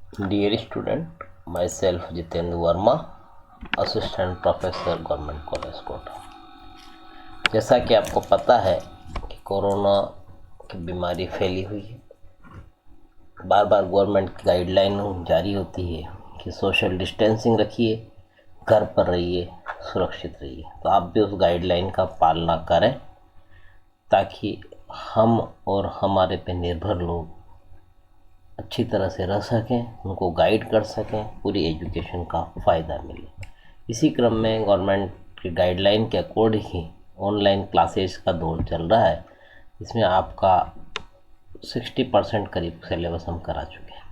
Dear student, myself Jitendra Verma, assistant professor government college Kota. जैसा कि आपको पता है कि कोरोना की बीमारी फैली हुई है। बार बार गवर्नमेंट की गाइडलाइन जारी होती है कि सोशल डिस्टेंसिंग रखिए, घर पर रहिए, सुरक्षित रहिए। तो आप भी उस गाइडलाइन का पालना करें ताकि हम और हमारे पे निर्भर लोग अच्छी तरह से रह सकें, उनको गाइड कर सकें, पूरी एजुकेशन का फ़ायदा मिले। इसी क्रम में गवर्नमेंट की गाइडलाइन के अकॉर्डिंग ही ऑनलाइन क्लासेस का दौर चल रहा है। इसमें आपका 60% करीब सिलेबस हम करा चुके हैं।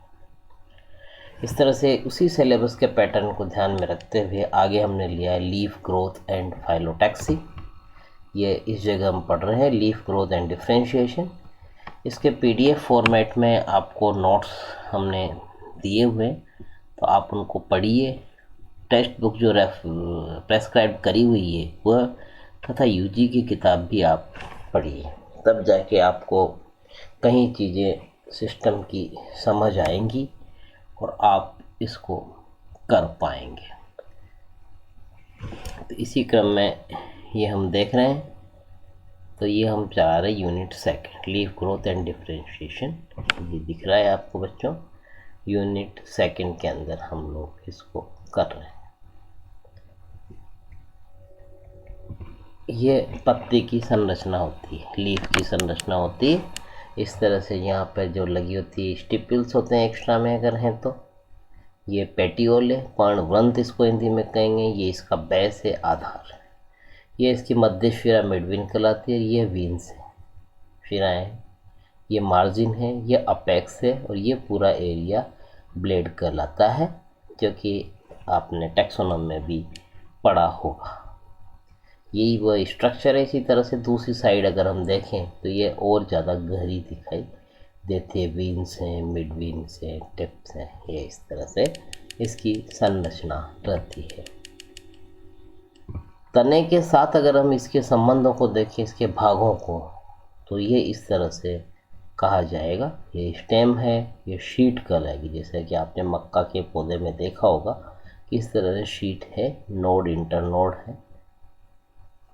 इस तरह से उसी सिलेबस के पैटर्न को ध्यान में रखते हुए आगे हमने लिया है लीफ ग्रोथ एंड फाइलोटैक्सी। ये इस जगह हम पढ़ रहे हैं लीफ ग्रोथ एंड डिफ्रेंशिएशन। इसके पीडीएफ फॉर्मेट में आपको नोट्स हमने दिए हुए, तो आप उनको पढ़िए। टेक्स्ट बुक जो प्रेस्क्राइब करी हुई है वह तथा यूजी की किताब भी आप पढ़िए, तब जाके आपको कई चीज़ें सिस्टम की समझ आएंगी और आप इसको कर पाएंगे। तो इसी क्रम में ये हम देख रहे हैं, तो ये हम चाह रहे हैं unit second leaf growth and differentiation. ये दिख रहा है आपको बच्चों, यूनिट सेकंड के अंदर हम लोग इसको कर रहे हैं। ये पत्ते की संरचना होती है, लीफ की संरचना होती है। इस तरह से यहाँ पर जो लगी होती है स्टिपल्स होते हैं एक्स्ट्रा में अगर हैं तो। ये पेटियोल है, पर्णवृंत इसको हिंदी में कहेंगे। ये इसका बेस है, आधार। ये इसकी मध्य शिरा मिडविन कहलाती है। ये वीन्स है, शिराएँ हैं। ये मार्जिन है, ये अपेक्स है और ये पूरा एरिया ब्लेड कहलाता है, जो कि आपने टैक्सोनॉमी में भी पढ़ा होगा। यही वह स्ट्रक्चर है। इसी तरह से दूसरी साइड अगर हम देखें तो ये और ज़्यादा गहरी दिखाई देती है। वीन्स हैं, मिड वीन्स हैं, टिप्स हैं। ये इस तरह से इसकी संरचना रहती है। तने के साथ अगर हम इसके संबंधों को देखें, इसके भागों को, तो ये इस तरह से कहा जाएगा। ये स्टेम है, ये शीट कहलाएगी। जैसे कि आपने मक्का के पौधे में देखा होगा किस तरह से शीट है, नोड इंटरनोड है,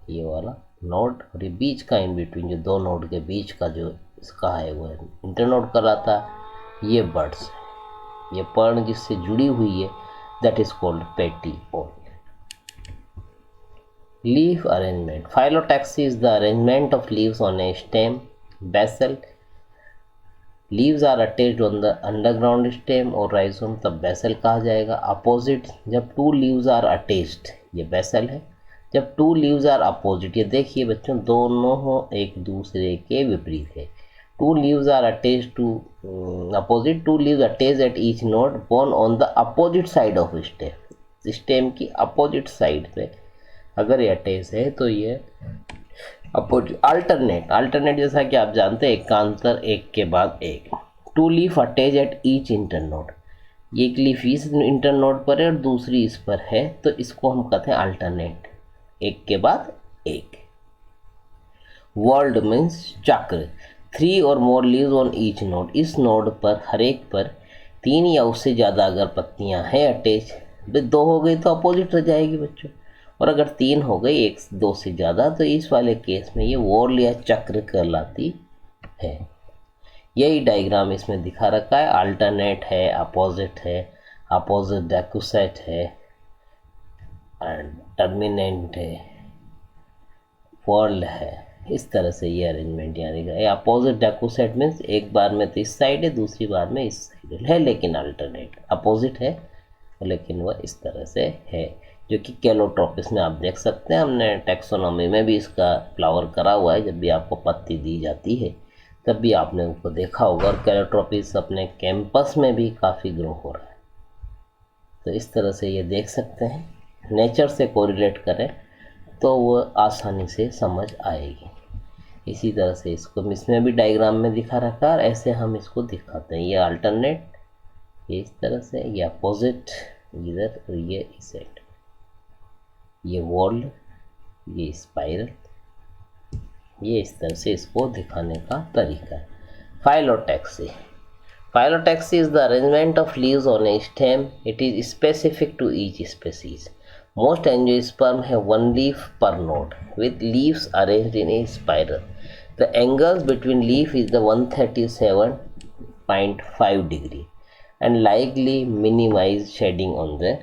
ये वाला नोड, और ये बीच का इन बिटवीन जो दो नोड के बीच का जो इसका है वो इंटरनोड कहलाता है। ये बर्ड्स है, ये पर्ण जिससे जुड़ी हुई है, that is called petiole. Leaf arrangement. Phyllotaxy is the arrangement of leaves on a stem basal. Leaves are attached on the underground stem और राइजोम, तब बेसल कहा जाएगा। अपोजिट, जब टू लीव्स आर अटैच्ड, ये बेसल है। जब two leaves are opposite, ये देखिए बच्चों दोनों हो एक दूसरे के विपरीत है। Two leaves are attached to opposite, two leaves attached at each node borne on the opposite side of stem. Stem की अपोजिट साइड पे अगर ये अटैच है तो ये अपोजिट। अल्टरनेट जैसा कि आप जानते हैं एकांतर, एक के बाद एक। Two leaf attach at each internode, एक लीफ इस इंटरनोड पर है और दूसरी इस पर है, तो इसको हम कहते हैं अल्टरनेट, एक के बाद एक। वर्ल्ड मीन्स चक्र। 3 और मोर लीव्स ऑन ईच नोड, इस नोड पर हर एक पर 3 या उससे ज़्यादा अगर पत्तियां हैं अटैच, 2 हो गई तो अपोजिट रह जाएगी बच्चों, और अगर 3 हो गई, 1 2 से ज़्यादा, तो इस वाले केस में ये वॉर्ल या चक्र कहलाती है। यही डायग्राम इसमें दिखा रखा है। अल्टरनेट है, अपोजिट है, अपोजिट डेकुसेट है, टर्मिनेंट है, वर्ल्ड है। इस तरह से ये अरेंजमेंट यहाँ दिखा है। अपोजिट डेकुसेट मीन्स एक बार में तो इस साइड है, दूसरी बार में इस साइड है, लेकिन अल्टरनेट अपोजिट है, लेकिन वह इस तरह से है, जो कि कैलोट्रोपिस में आप देख सकते हैं। हमने टैक्सोनॉमी में भी इसका फ्लावर करा हुआ है। जब भी आपको पत्ती दी जाती है तब भी आपने उसको देखा होगा, और कैलोट्रोपिस अपने कैंपस में भी काफ़ी ग्रो हो रहा है। तो इस तरह से ये देख सकते हैं, नेचर से कोरिलेट करें तो वो आसानी से समझ आएगी। इसी तरह से इसको इसमें भी डायग्राम में दिखा रखा है, और ऐसे हम इसको दिखाते हैं। ये अल्टरनेट, ये इस तरह से, ये अपोजिट इधर, और ये इस साइड, ये वॉल्ड, ये स्पाइरल। ये इस तरह से इसको दिखाने का तरीका है। Phyllotaxy. Phyllotaxy is the arrangement of leaves on a stem. It is specific to each species. Most angiosperm have one leaf per node, with leaves arranged in a spiral. The angles between leaf is the 137.5 degree and likely minimize shedding on the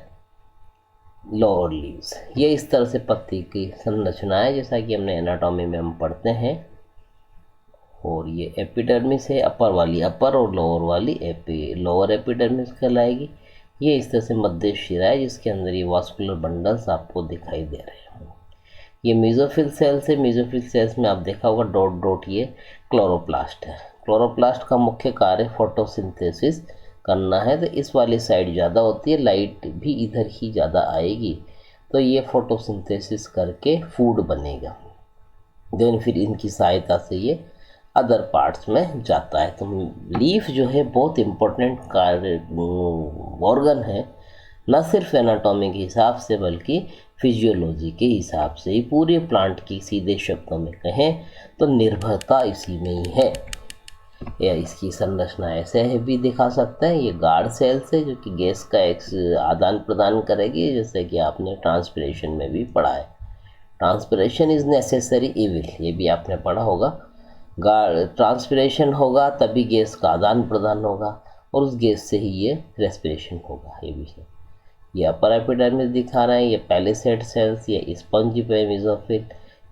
lower leaves. ये इस तरह से पत्ती की संरचना है जैसा कि हमने एनाटॉमी में हम पढ़ते हैं। और ये एपिडर्मिस है, अपर वाली अपर और लोअर वाली लोअर एपिडर्मिस कहलाएगी। ये इस तरह से मध्य शिरा है जिसके अंदर ये वास्कुलर बंडल्स आपको दिखाई दे रहे हैं। ये मेसोफिल सेल्स है। मेसोफिल सेल्स में आप देखा होगा डॉट डॉट ये क्लोरोप्लास्ट है। क्लोरोप्लास्ट का मुख्य कार्य फोटोसिंथेसिस करना है, तो इस वाली साइड ज़्यादा होती है, लाइट भी इधर ही ज़्यादा आएगी, तो ये फोटोसिंथेसिस करके फूड बनेगा। देन फिर इनकी सहायता से ये अदर पार्ट्स में जाता है। तो लीफ जो है बहुत इम्पोर्टेंट कार्य ऑर्गन है, न सिर्फ एनाटॉमी के हिसाब से बल्कि फिजियोलॉजी के हिसाब से ही। पूरे प्लांट की सीधे शब्दों में कहें तो निर्भरता इसी में ही है। या इसकी संरचना ऐसे है भी दिखा सकते हैं। ये गार्ड सेल्स है जो कि गैस का एक आदान प्रदान करेगी, जैसे कि आपने ट्रांसपिरेशन में भी पढ़ा है। ट्रांसपिरेशन इज़ नेसेसरी इविल, ये भी आपने पढ़ा होगा। ट्रांसपिरेशन होगा तभी गैस का आदान प्रदान होगा और उस गैस से ही ये रेस्पिरेशन होगा। ये भी है। ये अपर एपिडर्मिस दिखा रहे हैं, ये पैलिसेड सेल्स, ये स्पंजी मेसोफिल,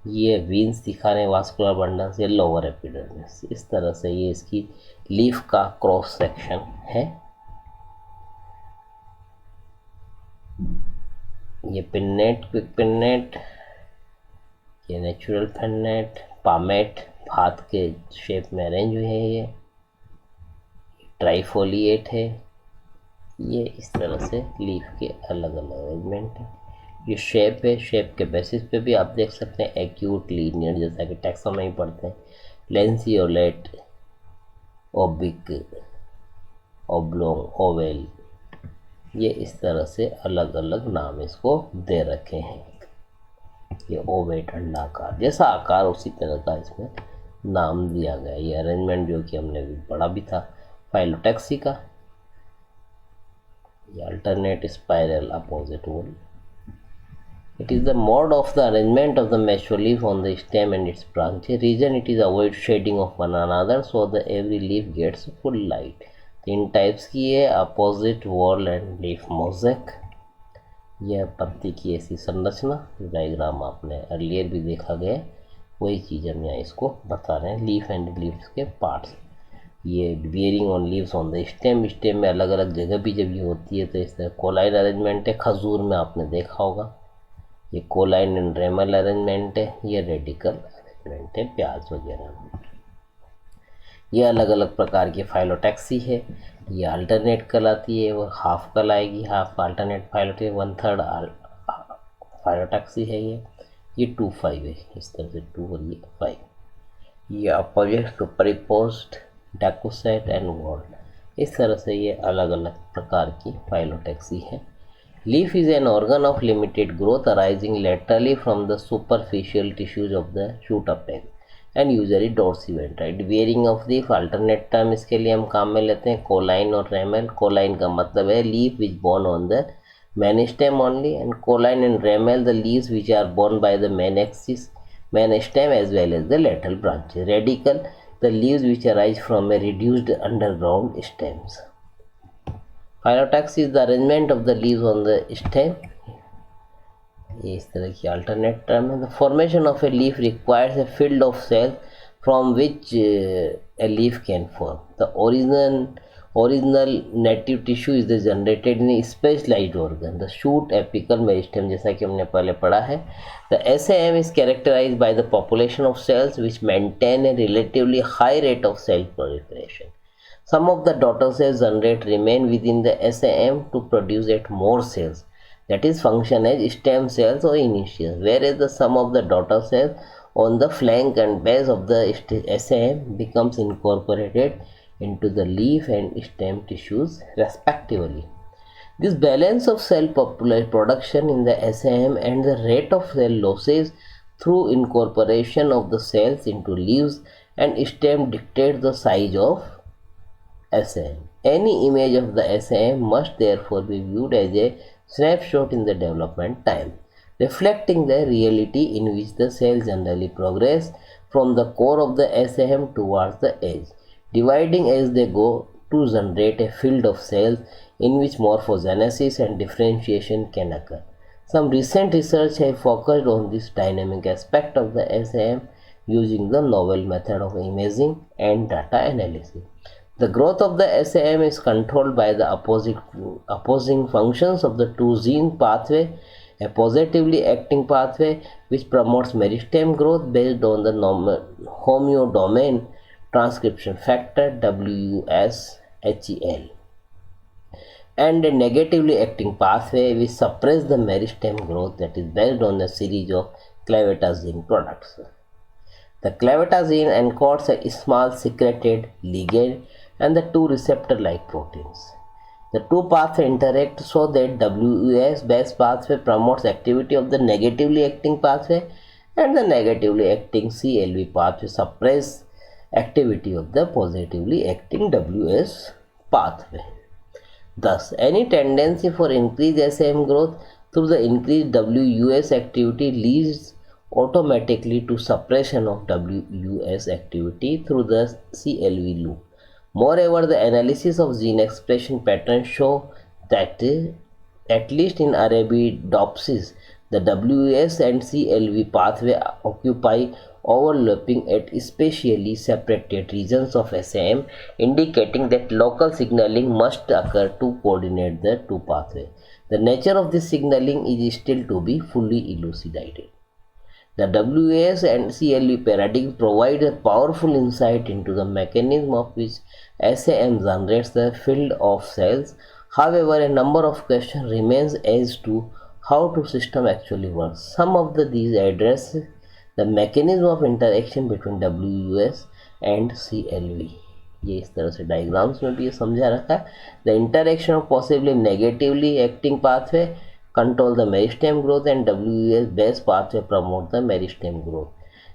ये वीन्स दिखा रहे हैं वास्कुलर बंडल्स, ये लोअर एपिडर्मिस। इस तरह से ये इसकी लीफ का क्रॉस सेक्शन है। ये पिन्नेट, क्विक पिन्नेट, ये नेचुरल पिन्नेट, पामेट, हाथ के शेप में अरेंज हुए हैं। ये ट्राइफोलिएट है। ये इस तरह से लीफ के अलग अलग अरेंजमेंट है। ये शेप है, शेप के बेसिस पे भी आप देख सकते हैं एक्यूट, लीनियर, जैसा कि टैक्सोनॉमी में पढ़ते हैं, लैंसियोलेट, ओबिक, ओब्लोंग, ओवेल। ये इस तरह से अलग अलग नाम इसको दे रखे हैं। ये ओवेट, अंडाकार जैसा आकार, उसी तरह का इसमें नाम दिया गया। ये अरेंजमेंट जो कि हमने भी पढ़ा भी था फाइलोटैक्सी का। ये alternate spiral opposite wall. It is the mode of the arrangement of the mature leaf on the stem and its branches. Reason it is avoid shading of one another so that every leaf gets full light. 3 types की है, opposite wall and leaf mosaic. यह पत्ती की ऐसी संरचना, diagram आपने earlier भी देखा गया, वही चीज़ हम यहाँ इसको बता रहे हैं। लीफ एंड लीव्स के पार्ट्स, ये bearing on leaves on the stem. Stem में अलग अलग जगह भी जब ये होती है तो इस तरह कोलाइन अरेंजमेंट है। खजूर में आपने देखा होगा ये कोलाइन एंड रेमल अरेंजमेंट है। ये रेडिकल अरेंजमेंट है प्याज वगैरह में। ये अलग अलग प्रकार की फाइलोटैक्सी है। ये अल्टरनेट कहलाती है, वो हाफ कहलाएगी, हाफ अल्टरनेट फाइलोटैक्सी, 1/3 फाइलोटैक्सी है। ये 2-5 है, इस तरह से 2 और ये 5। ये अपोजिट, सुपरइम्पोज्ड, डेकोसेट एंड वॉल्ड, इस तरह से ये अलग अलग प्रकार की फाइलोटैक्सी है। Leaf is an organ of limited growth arising laterally from the superficial tissues of the shoot apex and usually dorsiventral. Bearing of leaf, alternate term इसके लिए हम काम में लेते हैं कोलाइन और रेमल। कोलाइन का मतलब है leaf which borne on the main stem only, and कोलाइन and रेमल the leaves which are borne by the main axis, main stem as well as the lateral branches. Radical, the leaves which arise from a reduced underground stems. Phyllotaxy is the arrangement of the leaves on the stem. ये इस तरह की alternate term है। The formation of a leaf requires a field of cells from which a leaf can form. The original native tissue is the generated in specialised organ, the shoot, apical, meristem, जैसा कि हमने पहले पढ़ा है। The SAM is characterised by the population of cells which maintain a relatively high rate of cell proliferation. Some of the daughter cells generate remain within the SAM to produce yet more cells, that is function as stem cells or initials, whereas the sum of the daughter cells on the flank and base of the SAM becomes incorporated into the leaf and stem tissues respectively. This balance of cell production in the SAM and the rate of cell losses through incorporation of the cells into leaves and stem dictate the size of SAM. Any image of the SAM must therefore be viewed as a snapshot in the development time, reflecting the reality in which the cells generally progress from the core of the SAM towards the edge, dividing as they go to generate a field of cells in which morphogenesis and differentiation can occur. Some recent research has focused on this dynamic aspect of the SAM using the novel method of imaging and data analysis. The growth of the SAM is controlled by the opposing functions of the two gene pathway, a positively acting pathway which promotes meristem growth based on the homeodomain transcription factor WUSHEL, and a negatively acting pathway which suppresses the meristem growth that is based on a series of clevetazine products. The clevetazine encodes a small secreted ligand and the two receptor-like proteins. The two pathways interact so that WUS-based pathway promotes activity of the negatively acting pathway, and the negatively acting CLV pathway suppresses activity of the positively acting WS pathway. Thus, any tendency for increased SAM growth through the increased WUS activity leads automatically to suppression of WUS activity through the CLV loop. Moreover, the analysis of gene expression patterns show that at least in Arabidopsis, the WS and CLV pathway occupy overlapping at spatially separated regions of SAM, indicating that local signaling must occur to coordinate the two pathways. The nature of this signaling is still to be fully elucidated. The WS and CLV paradigm provides a powerful insight into the mechanism of which SAM generates the field of cells. However, a number of questions remains as to how the system actually works. Some of these address the mechanism of interaction between WUS and CLV. ये इस तरह से diagrams में भी ये समझा रखा है. The interaction of possibly negatively acting pathway control the meristem growth, and WUS based pathway promote the meristem growth,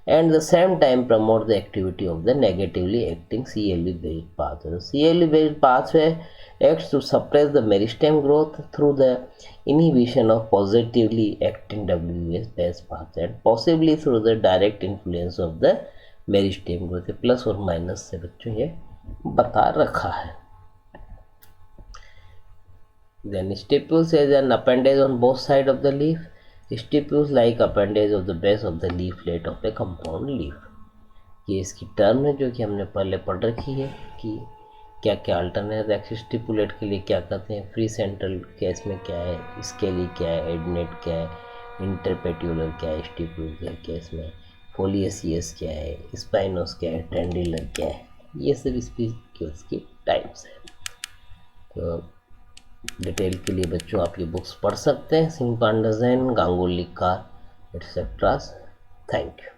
and the same time promote the activity of the negatively acting CLV based pathway. The CLV based pathway acts to suppress the meristem growth through the inhibition of positively acting WUS based pathway, and possibly through the direct influence of the meristem growth plus और minus से बच्चों ये बता रखा है. Then stipules is an appendage on both sides of the leaf. Stipules like appendage of the base of the leaflet of a compound leaf. ये इसकी term है जो कि हमने पहले पढ़ रखी है कि क्या क्या अल्टरनेट एक्सिस स्टिपुलेट के लिए क्या कहते हैं, फ्री सेंट्रल केस में क्या है, इसके लिए क्या है, एडनेट क्या है, इंटरपेट्यूलर क्या है, स्टिपुलर केस में फोलिएसियस क्या है, स्पाइनोस क्या है, टेंडिलर क्या है, ये सब स्पीसीज की टाइप्स है. तो डिटेल के लिए बच्चों आप ये बुक्स पढ़ सकते हैं, Singh Pandey Jain, Ganguly Kar etcetera. Thank you.